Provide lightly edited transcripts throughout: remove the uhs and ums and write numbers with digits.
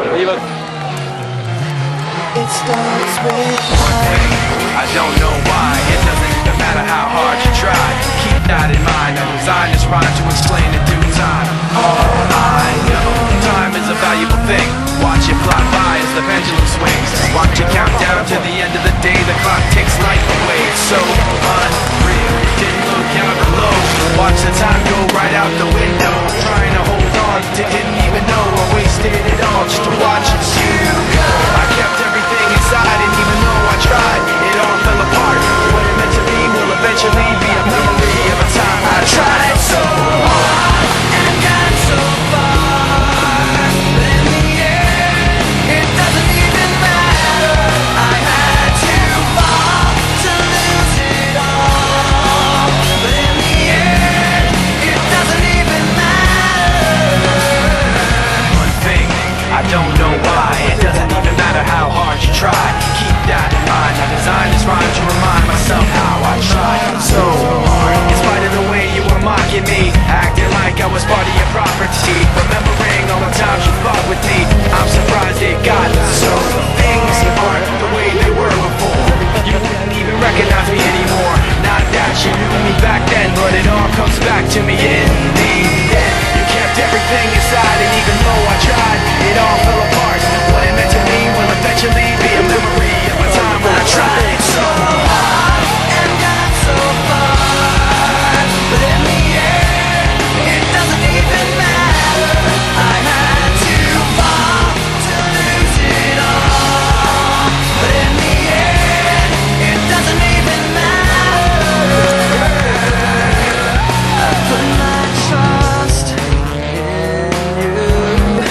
It starts with one. I don't know why, it doesn't even matter how hard you try. Keep that in mind, I designed this rhyme to explain in due time. All I know, time is a valuable thing. Watch it fly by as the pendulum swings. Watch it count down to the end of the day. The clock takes life away, it's so unreal. Didn't look out below, watch the time go right out the window. Trying to hold on, didn't even know I wasted it all just to watch you go. I kept everything inside, and even though I tried, it all fell apart. What it meant to be will eventually be a memory of a time I tried so hard and got so far. But in the end, it doesn't even matter. I had to fall to lose it all. But in the end, it doesn't even matter. One thing, I don't know why. It doesn't even matter how hard you try. Keep that in mind. I designed this rhyme to remind myself how I tried so hard. In spite of the way you were mocking me, acting like I was part of your property, remembering all the times you fought with me, I'm surprised it got so. Things aren't the way they were before. You wouldn't even recognize me anymore. Not that you knew me back then, but it all comes back to me in the end. You kept everything inside, and even though I tried, it all fell apart. What it meant to me will eventually be a memory of a time when I tried so hard and got so far. But in the end, it doesn't even matter. I had to fall to lose it all. But in the end, it doesn't even matter. I put my trust in you.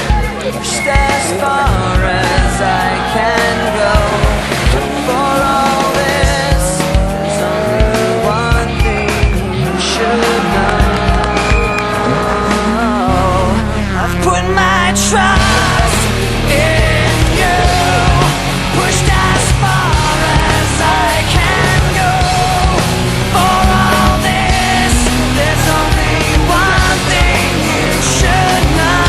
Pushed as far as I can go. For all this, there's only one thing you should know. I've put my trust in you. Pushed as far as I can go. For all this, there's only one thing you should know.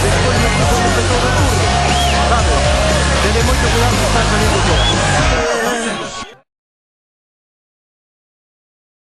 después nuestro profesor de turno, ¿sabes? Tener moito cuidado con estar